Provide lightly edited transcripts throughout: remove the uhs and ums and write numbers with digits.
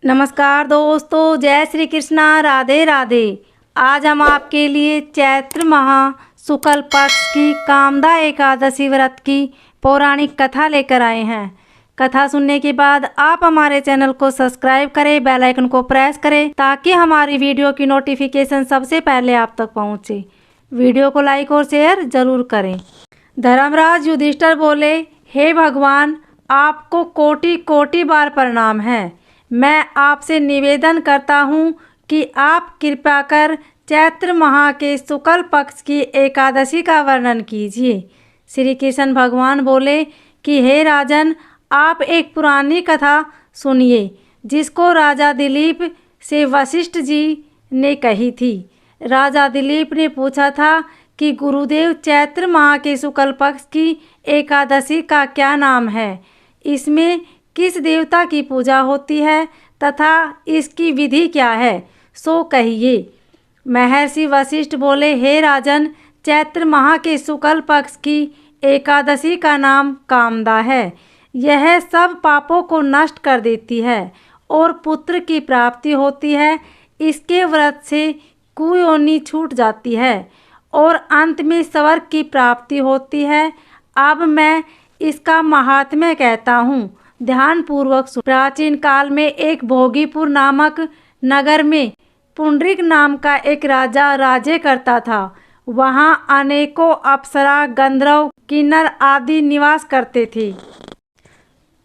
नमस्कार दोस्तों, जय श्री कृष्णा, राधे राधे। आज हम आपके लिए चैत्र माह शुक्ल पक्ष की कामदा एकादशी व्रत की पौराणिक कथा लेकर आए हैं। कथा सुनने के बाद आप हमारे चैनल को सब्सक्राइब करें, बेल आइकन को प्रेस करें ताकि हमारी वीडियो की नोटिफिकेशन सबसे पहले आप तक पहुंचे। वीडियो को लाइक और शेयर जरूर करें। धर्मराज युधिष्ठिर बोले, हे भगवान, आपको कोटि कोटि बार प्रणाम है। मैं आपसे निवेदन करता हूँ कि आप कृपा कर चैत्र माह के शुक्ल पक्ष की एकादशी का वर्णन कीजिए। श्री कृष्ण भगवान बोले कि हे राजन, आप एक पुरानी कथा सुनिए जिसको राजा दिलीप से वशिष्ठ जी ने कही थी। राजा दिलीप ने पूछा था कि गुरुदेव, चैत्र माह के शुक्ल पक्ष की एकादशी का क्या नाम है? इसमें किस देवता की पूजा होती है तथा इसकी विधि क्या है, सो कहिए। महर्षि वशिष्ठ बोले, हे राजन, चैत्र माह के शुक्ल पक्ष की एकादशी का नाम कामदा है। यह सब पापों को नष्ट कर देती है और पुत्र की प्राप्ति होती है। इसके व्रत से कुयोनि छूट जाती है और अंत में स्वर्ग की प्राप्ति होती है। अब मैं इसका महात्म्य कहता हूँ, ध्यान पूर्वक सुन। प्राचीन काल में एक भोगीपुर नामक नगर में पुंडरीक नाम का एक राजा राज्य करता था। वहाँ अनेकों अप्सरा, गंधर्व, किन्नर आदि निवास करते थे।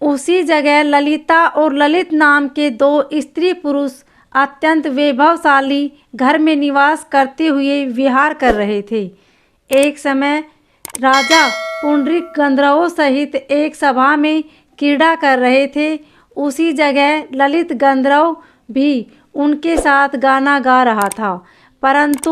उसी जगह ललिता और ललित नाम के दो स्त्री पुरुष अत्यंत वैभवशाली घर में निवास करते हुए विहार कर रहे थे। एक समय राजा पुंडरीक गंधर्वों सहित एक सभा में क्रीड़ा कर रहे थे। उसी जगह ललित गंधर्व भी उनके साथ गाना गा रहा था, परंतु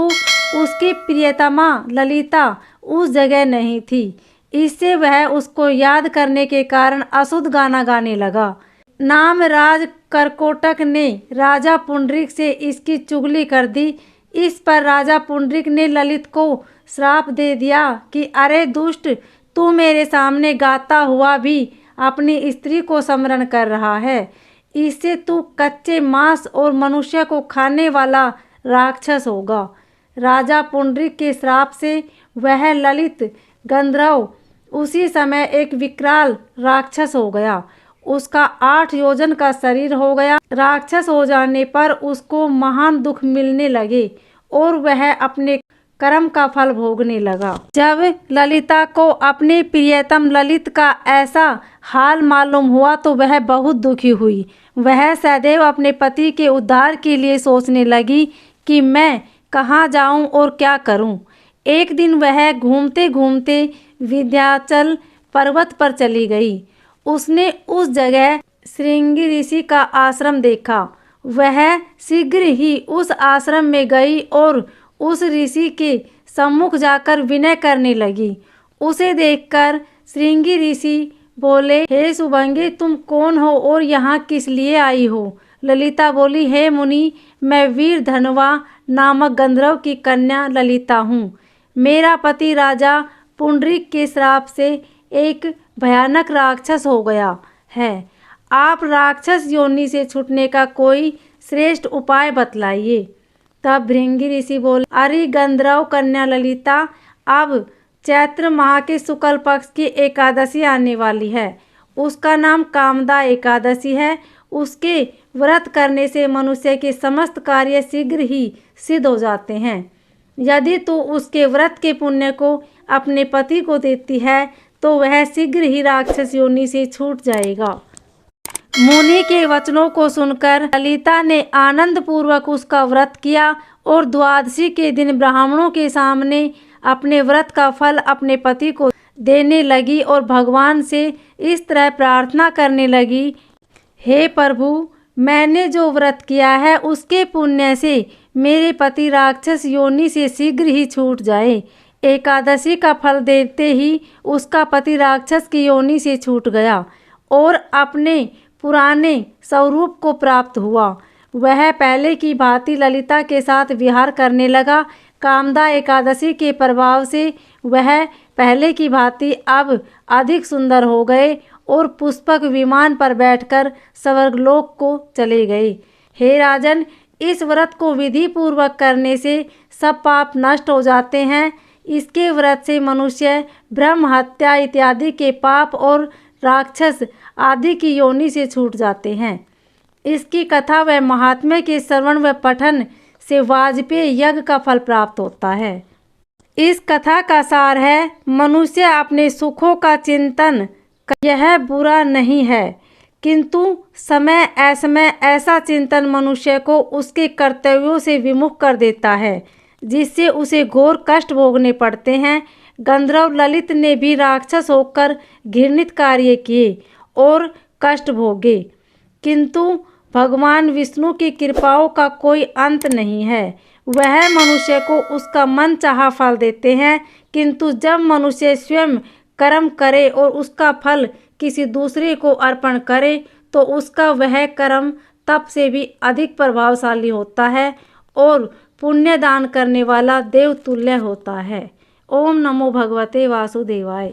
उसकी प्रियतमा ललिता उस जगह नहीं थी। इससे वह उसको याद करने के कारण अशुद्ध गाना गाने लगा। नामराज करकोटक ने राजा पुंडरीक से इसकी चुगली कर दी। इस पर राजा पुंडरीक ने ललित को श्राप दे दिया कि अरे दुष्ट, तू मेरे सामने गाता हुआ भी अपनी स्त्री को स्मरण कर रहा है। इससे तू कच्चे मांस और मनुष्य को खाने वाला राक्षस होगा। राजा पुंडरीक के श्राप से वह ललित गंधर्व उसी समय एक विकराल राक्षस हो गया। उसका 8 योजन का शरीर हो गया। राक्षस हो जाने पर उसको महान दुख मिलने लगे और वह अपने कर्म का फल भोगने लगा। जब ललिता को अपने प्रियतम ललित का ऐसा हाल मालूम हुआ तो वह बहुत दुखी हुई। वह सदैव अपने पति के उद्धार के लिए सोचने लगी कि मैं कहाँ जाऊँ और क्या करूँ। एक दिन वह घूमते घूमते विंध्याचल पर्वत पर चली गई। उसने उस जगह श्रृंगी ऋषि का आश्रम देखा। वह शीघ्र ही उस आश्रम में गई और उस ऋषि के सम्मुख जाकर विनय करने लगी। उसे देखकर श्रृंगी ऋषि बोले, हे शुभंगी, तुम कौन हो और यहाँ किस लिए आई हो? ललिता बोली, हे मुनि, मैं वीर धनवा नामक गंधर्व की कन्या ललिता हूँ। मेरा पति राजा पुंडरीक के श्राप से एक भयानक राक्षस हो गया है। आप राक्षस योनि से छूटने का कोई श्रेष्ठ उपाय बतलाइए। तब भृंगी ऋषि बोले, अरे गंधर्व कन्या ललिता, अब चैत्र माह के शुक्ल पक्ष की एकादशी आने वाली है। उसका नाम कामदा एकादशी है। उसके व्रत करने से मनुष्य के समस्त कार्य शीघ्र ही सिद्ध हो जाते हैं। यदि तू उसके व्रत के पुण्य को अपने पति को देती है तो वह शीघ्र ही राक्षस योनि से छूट जाएगा। मुनि के वचनों को सुनकर ललिता ने आनंद पूर्वक उसका व्रत किया और द्वादशी के दिन ब्राह्मणों के सामने अपने व्रत का फल अपने पति को देने लगी और भगवान से इस तरह प्रार्थना करने लगी, हे प्रभु, मैंने जो व्रत किया है उसके पुण्य से मेरे पति राक्षस योनि से शीघ्र ही छूट जाए। एकादशी का फल देते ही उसका पति राक्षस की योनि से छूट गया और अपने पुराने स्वरूप को प्राप्त हुआ। वह पहले की भांति ललिता के साथ विहार करने लगा। कामदा एकादशी के प्रभाव से वह पहले की भांति अब अधिक सुंदर हो गए और पुष्पक विमान पर बैठकर स्वर्गलोक को चले गए। हे राजन, इस व्रत को विधि पूर्वक करने से सब पाप नष्ट हो जाते हैं। इसके व्रत से मनुष्य ब्रह्म हत्या इत्यादि के पाप और राक्षस आदि की योनि से छूट जाते हैं। इसकी कथा व महात्म्य के श्रवण व पठन से वाजपेय यज्ञ का फल प्राप्त होता है। इस कथा का सार है, मनुष्य अपने सुखों का चिंतन यह बुरा नहीं है, किंतु समय असमय ऐसा चिंतन मनुष्य को उसके कर्तव्यों से विमुख कर देता है, जिससे उसे घोर कष्ट भोगने पड़ते हैं। गंधर्व ललित ने भी राक्षस होकर घृणित कार्य किए और कष्ट भोगे, किंतु भगवान विष्णु की कृपाओं का कोई अंत नहीं है। वह मनुष्य को उसका मन चाहा फल देते हैं, किंतु जब मनुष्य स्वयं कर्म करे और उसका फल किसी दूसरे को अर्पण करे तो उसका वह कर्म तप से भी अधिक प्रभावशाली होता है और पुण्य दान करने वाला देवतुल्य होता है। ओम नमो भगवते वासुदेवाय।